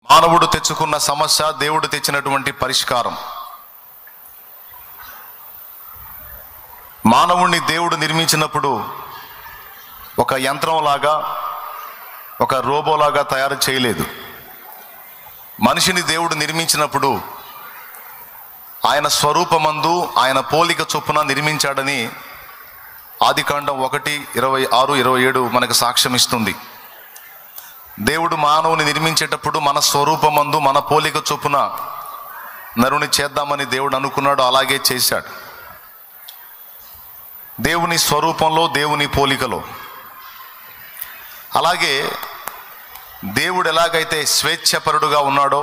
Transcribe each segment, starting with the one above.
మానవుడు తెచ్చుకున్న సమస్య, దేవుడు తెచ్చినటువంటి పరిష్కారం. మానవుణ్ణి దేవుడు నిర్మించినప్పుడు ఒక యంత్రంలాగా, ఒక రోబోలాగా తయారు చేయలేదు. మనిషిని దేవుడు నిర్మించినప్పుడు ఆయన స్వరూపమందు ఆయన పోలిక చొప్పున నిర్మించాడని ఆదికాండం 1:26-27 మనకు సాక్ష్యం ఇస్తుంది. దేవుడు మానవుని నిర్మించేటప్పుడు మన స్వరూపమందు మన పోలిక చొప్పున నరుని చేద్దామని దేవుడు అనుకున్నాడు, అలాగే చేశాడు. దేవుని స్వరూపంలో, దేవుని పోలికలో. అలాగే దేవుడు ఎలాగైతే స్వేచ్ఛపరుడుగా ఉన్నాడో,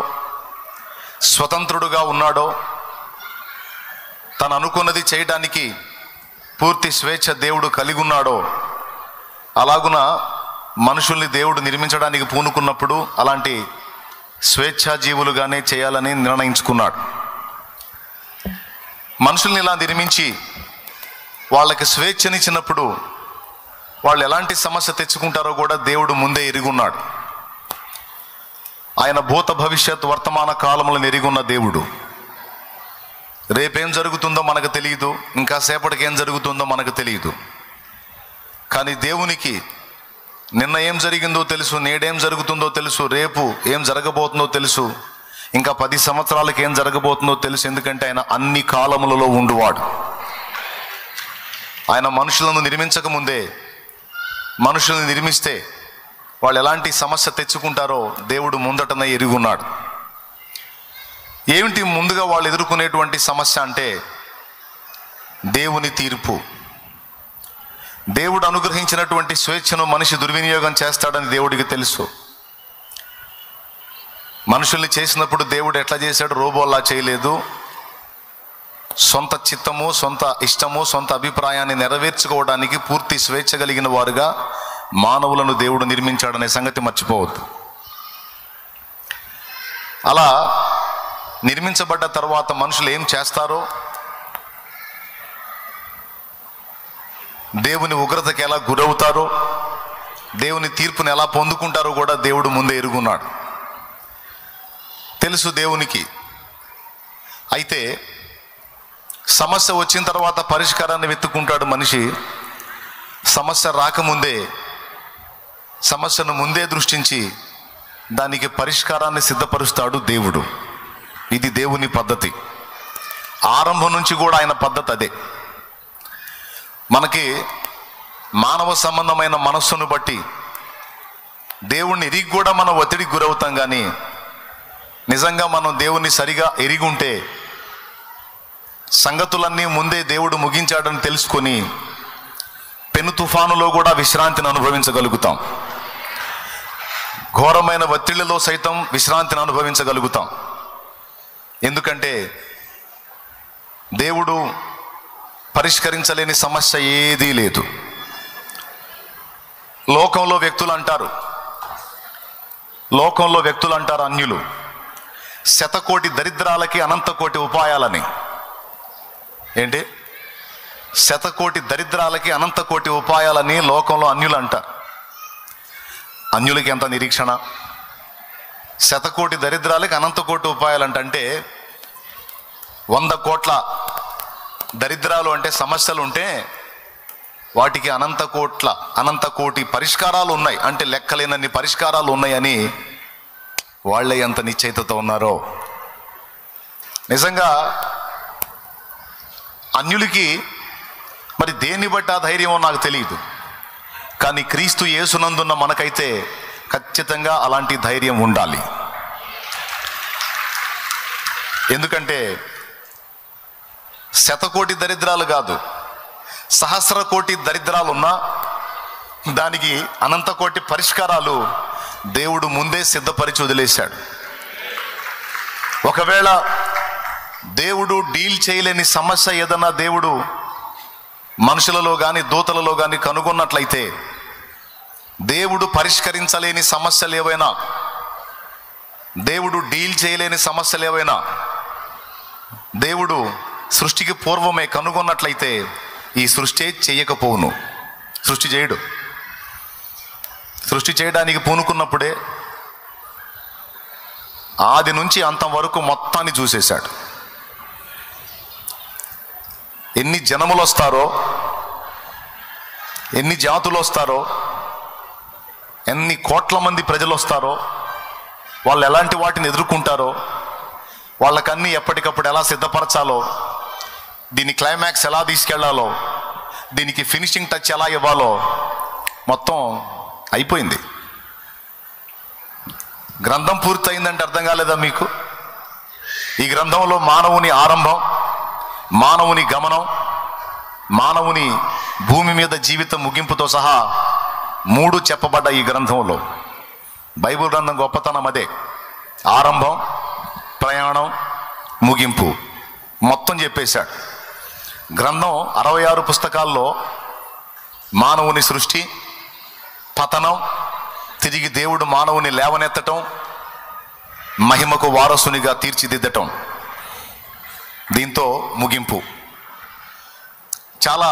స్వతంత్రుడుగా ఉన్నాడో, తను అనుకున్నది చేయడానికి పూర్తి స్వేచ్ఛ దేవుడు కలిగి ఉన్నాడో, అలాగున మనుషుల్ని దేవుడు నిర్మించడానికి పూనుకున్నప్పుడు అలాంటి స్వేచ్ఛాజీవులుగానే చేయాలని నిర్ణయించుకున్నాడు. మనుషుల్ని ఇలా నిర్మించి వాళ్ళకి స్వేచ్ఛనిచ్చినప్పుడు వాళ్ళు ఎలాంటి సమస్య తెచ్చుకుంటారో కూడా దేవుడు ముందే ఎరుగున్నాడు. ఆయన భూత భవిష్యత్ వర్తమాన కాలములను ఎరుగున్న దేవుడు. రేపేం జరుగుతుందో మనకు తెలియదు, ఇంకా సేపటికి ఏం జరుగుతుందో మనకు తెలియదు. కానీ దేవునికి నిన్న ఏం జరిగిందో తెలుసు, నేడేం జరుగుతుందో తెలుసు, రేపు ఏం జరగబోతుందో తెలుసు, ఇంకా 10 సంవత్సరాలకి ఏం జరగబోతుందో తెలుసు. ఎందుకంటే ఆయన అన్ని కాలములలో ఉండువాడు. ఆయన మనుషులను నిర్మించకముందే, మనుషులను నిర్మిస్తే వాళ్ళు ఎలాంటి సమస్య తెచ్చుకుంటారో దేవుడు ముందటనే ఎరుగున్నాడు. ఏమిటి ముందుగా వాళ్ళు ఎదుర్కొనేటువంటి సమస్య అంటే దేవుని తీర్పు. దేవుడు అనుగ్రహించినటువంటి స్వేచ్ఛను మనిషి దుర్వినియోగం చేస్తాడని దేవుడికి తెలుసు. మనుషుల్ని చేసినప్పుడు దేవుడు ఎట్లా చేశాడు? రోబోలా చేయలేదు. సొంత చిత్తము, సొంత ఇష్టము, సొంత అభిప్రాయాన్ని నెరవేర్చుకోవడానికి పూర్తి స్వేచ్ఛ కలిగిన వారుగా మానవులను దేవుడు నిర్మించాడనే సంగతి మర్చిపోవద్దు. అలా నిర్మించబడ్డ తర్వాత మనుషులు ఏం చేస్తారో, దేవుని ఉగ్రతకి ఎలా గురవుతారో, దేవుని తీర్పుని ఎలా పొందుకుంటారో కూడా దేవుడు ముందే ఎరుగున్నాడు. తెలుసు దేవునికి. అయితే సమస్య వచ్చిన తర్వాత పరిష్కారాన్ని వెతుక్కుంటాడు మనిషి. సమస్య రాకముందే, సమస్యను ముందే దృష్టించి దానికి పరిష్కారాన్ని సిద్ధపరుస్తాడు దేవుడు. ఇది దేవుని పద్ధతి. ఆరంభం నుంచి కూడా ఆయన పద్ధతి అదే. మనకి మానవ సంబంధమైన మనస్సును బట్టి దేవుణ్ణి ఎరిగి కూడా మనం ఒత్తిడికి గురవుతాం. కానీ నిజంగా మనం దేవుణ్ణి సరిగా ఎరిగి ఉంటే సంగతులన్నీ ముందే దేవుడు ముగించాడని తెలుసుకొని పెను తుఫానులో కూడా విశ్రాంతిని అనుభవించగలుగుతాం. ఘోరమైన ఒత్తిళ్లలో సైతం విశ్రాంతిని అనుభవించగలుగుతాం. ఎందుకంటే దేవుడు పరిష్కరించలేని సమస్య ఏదీ లేదు. లోకంలో వ్యక్తులు అంటారు అన్యులు, 100 కోటి దరిద్రాలకి అనంత కోటి ఉపాయాలని. ఏంటి? 100 కోటి దరిద్రాలకి అనంత కోటి ఉపాయాలని లోకంలో అన్యులు అంటారు. అన్యులకి ఎంత నిరీక్షణ! 100 కోటి దరిద్రాలకి అనంత కోటి ఉపాయాలు అంటే 100 కోట్ల దరిద్రాలు అంటే సమస్యలు ఉంటే వాటికి అనంత కోటి పరిష్కారాలు ఉన్నాయి అంటే లెక్కలేనన్ని పరిష్కారాలు ఉన్నాయని వాళ్ళే ఎంత నిశ్చయితతో ఉన్నారో. నిజంగా అన్యులకి మరి దేన్ని బట్టి ఆ ధైర్యమో నాకు తెలియదు. కానీ క్రీస్తు యేసునందున్న మనకైతే ఖచ్చితంగా అలాంటి ధైర్యం ఉండాలి. ఎందుకంటే 100 కోటి దరిద్రాలు కాదు, 1,000 కోటి దరిద్రాలు ఉన్నా దానికి అనంత కోటి పరిష్కారాలు దేవుడు ముందే సిద్ధపరిచి వదిలేశాడు. ఒకవేళ దేవుడు డీల్ చేయలేని సమస్య ఏదన్నా దేవుడు మనుషులలో కానీ దూతలలో కానీ కనుగొన్నట్లయితే, దేవుడు పరిష్కరించలేని సమస్యలు ఏవైనా, దేవుడు డీల్ చేయలేని సమస్యలు ఏవైనా దేవుడు సృష్టికి పూర్వమే కనుగొన్నట్లయితే ఈ సృష్టి చేయకపోవును. సృష్టి చేయడు. సృష్టి చేయడానికి పూనుకున్నప్పుడే ఆది నుంచి అంతం వరకు మొత్తాన్ని చూసేశాడు. ఎన్ని జనములు వస్తారో, ఎన్ని జాతులు వస్తారో, ఎన్ని కోట్ల మంది ప్రజలు వస్తారో, వాళ్ళు ఎలాంటి వాటిని ఎదుర్కొంటారో, వాళ్ళకన్నీ ఎప్పటికప్పుడు ఎలా సిద్ధపరచాలో, దీని క్లైమాక్స్ ఎలా తీసుకెళ్లాలో, దీనికి ఫినిషింగ్ టచ్ ఎలా ఇవ్వాలో మొత్తం అయిపోయింది. గ్రంథం పూర్తయిందంటే అర్థం కాలేదా మీకు? ఈ గ్రంథంలో మానవుని ఆరంభం, మానవుని గమనం, మానవుని భూమి మీద జీవితం ముగింపుతో సహా 3 చెప్పబడ్డ ఈ గ్రంథంలో. బైబిల్ గ్రంథం గొప్పతనం అదే. ఆరంభం, ప్రయాణం, ముగింపు మొత్తం చెప్పేశాడు. గ్రంథం 66 పుస్తకాల్లో మానవుని సృష్టి, పతనం, తిరిగి దేవుడు మానవుని లేవనెత్తటం, మహిమకు వారసునిగా తీర్చిదిద్దటం, దీంతో ముగింపు. చాలా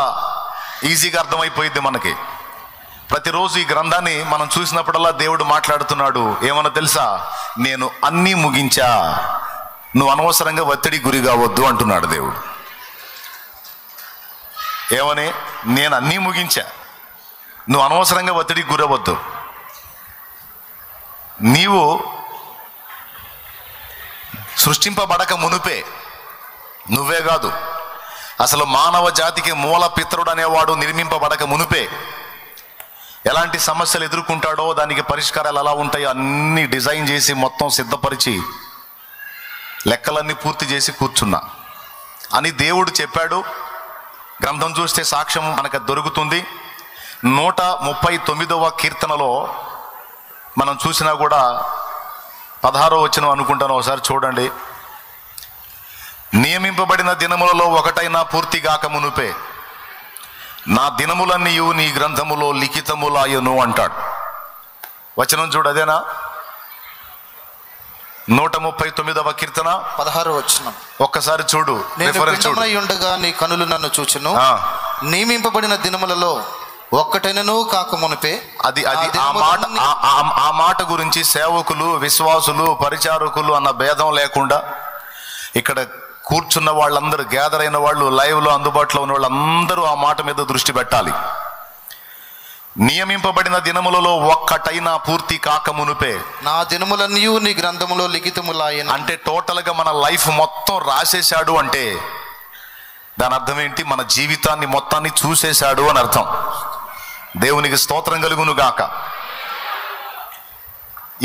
ఈజీగా అర్థమైపోయింది మనకి. ప్రతిరోజు ఈ గ్రంథాన్ని మనం చూసినప్పుడల్లా దేవుడు మాట్లాడుతున్నాడు. ఏమన్నా తెలుసా? నేను అన్నీ ముగించా, నువ్వు అనవసరంగా ఒత్తిడి గురి కావద్దు అంటున్నాడు దేవుడు. ఏమని? నేను అన్నీ ముగించా, నువ్వు అనవసరంగా ఒత్తిడికి గురవద్దు. నీవు సృష్టింపబడక మునుపే, నువ్వే కాదు అసలు మానవ జాతికి మూల పితరుడు అనేవాడు నిర్మింపబడక మునుపే ఎలాంటి సమస్యలు ఎదుర్కొంటాడో, దానికి పరిష్కారాలు ఎలా ఉంటాయో అన్నీ డిజైన్ చేసి మొత్తం సిద్ధపరిచి లెక్కలన్నీ పూర్తి చేసి కూర్చున్నా అని దేవుడు చెప్పాడు. గ్రంథం చూస్తే సాక్ష్యం మనకు దొరుకుతుంది. 139వ కీర్తనలో మనం చూసినా కూడా 16వ వచనం అనుకుంటాను, ఒకసారి చూడండి. నియమింపబడిన దినములలో ఒకటైనా పూర్తిగాక మునుపే నా దినములన్నీ నీ గ్రంథములో లిఖితములాయను అంటాడు. వచనం చూడు, అదేనా? 139వ కీర్తన 16వ వచనం ఒక్కసారి చూడు. ఉండగా నీ కనులు నన్ను చూచును, నియమింపబడిన దినములలో ఒక్కటైనను కాక మునిపే. అది ఆ మాట గురించి సేవకులు, విశ్వాసులు, పరిచారకులు అన్న భేదం లేకుండా ఇక్కడ కూర్చున్న వాళ్ళందరూ, గ్యాదర్ అయిన వాళ్ళు, లైవ్లో అందుబాటులో ఉన్న వాళ్ళందరూ ఆ మాట మీద దృష్టి పెట్టాలి. నియమింపబడిన దినములలో ఒక్కటైనా పూర్తి కాక మునుపే నా దినములన్నీ నీ గ్రంథములో లిఖితములాయెను. అంటే టోటల్గా మన లైఫ్ మొత్తం రాసేశాడు అంటే దాని అర్థం ఏంటి? మన జీవితాన్ని మొత్తాన్ని చూసేశాడు అని అర్థం. దేవునికి స్తోత్రం కలుగును గాక.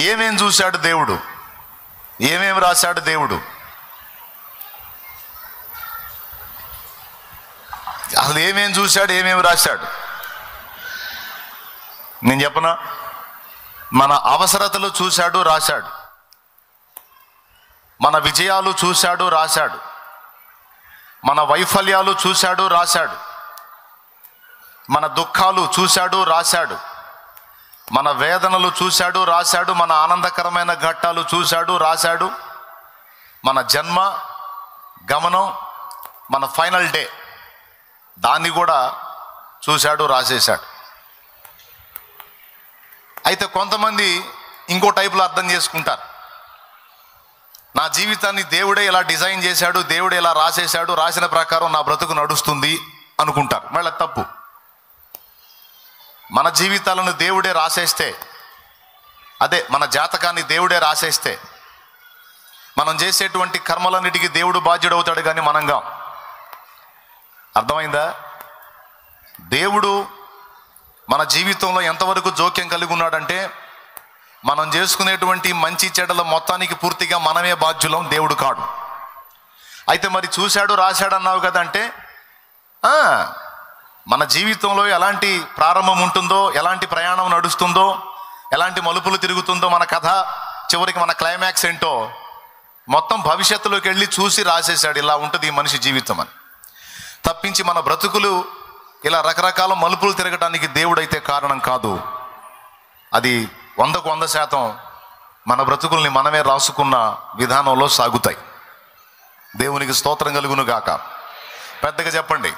ఏమేం చూశాడు దేవుడు? ఏమేం రాశాడు దేవుడు? అసలు ఏమేం చూశాడు, ఏమేమి రాశాడు? నేను చెప్పనా? మన అవసరతలు చూశాడు, రాశాడు. మన విజయాలు చూశాడు, రాశాడు. మన వైఫల్యాలు చూశాడు, రాశాడు. మన దుఃఖాలు చూశాడు, రాశాడు. మన వేదనలు చూశాడు, రాశాడు. మన ఆనందకరమైన ఘట్టాలు చూశాడు, రాశాడు. మన జన్మ గమనం, మన ఫైనల్ డే, దాన్ని కూడా చూశాడు, రాసేశాడు. అయితే కొంతమంది ఇంకో టైపులో అర్థం చేసుకుంటారు. నా జీవితాన్ని దేవుడే ఇలా డిజైన్ చేశాడు, దేవుడే ఇలా రాసేశాడు, రాసిన ప్రకారం నా బ్రతుకు నడుస్తుంది అనుకుంటారు. మళ్ళీ తప్పు. మన జీవితాలను దేవుడే రాసేస్తే, అదే మన జాతకాన్ని దేవుడే రాసేస్తే, మనం చేసేటువంటి కర్మలన్నిటికీ దేవుడు బాధ్యుడవుతాడు, కానీ మనంగా. అర్థమైందా? దేవుడు మన జీవితంలో ఎంతవరకు జోక్యం కలిగి ఉన్నాడంటే, మనం చేసుకునేటువంటి మంచి చెడ్డల మొత్తానికి పూర్తిగా మనమే బాధ్యులం, దేవుడు కాడు. అయితే మరి చూశాడు, రాశాడు అన్నావు కదంటే, మన జీవితంలో ఎలాంటి ప్రారంభం ఉంటుందో, ఎలాంటి ప్రయాణం నడుస్తుందో, ఎలాంటి మలుపులు తిరుగుతుందో మన కథ, చివరికి మన క్లైమాక్స్ ఏంటో మొత్తం భవిష్యత్తులోకి వెళ్ళి చూసి రాసేశాడు. ఇలా ఉంటుంది ఈ మనిషి జీవితం అని. తప్పించి మన బ్రతుకులు ఇలా రకరకాల మలుపులు తిరగడానికి దేవుడైతే కారణం కాదు. అది 100కు 100% మన బ్రతుకుల్ని మనమే రాసుకున్న విధానంలో సాగుతాయి. దేవునికి స్తోత్రం కలుగును గాక. పెద్దగా చెప్పండి.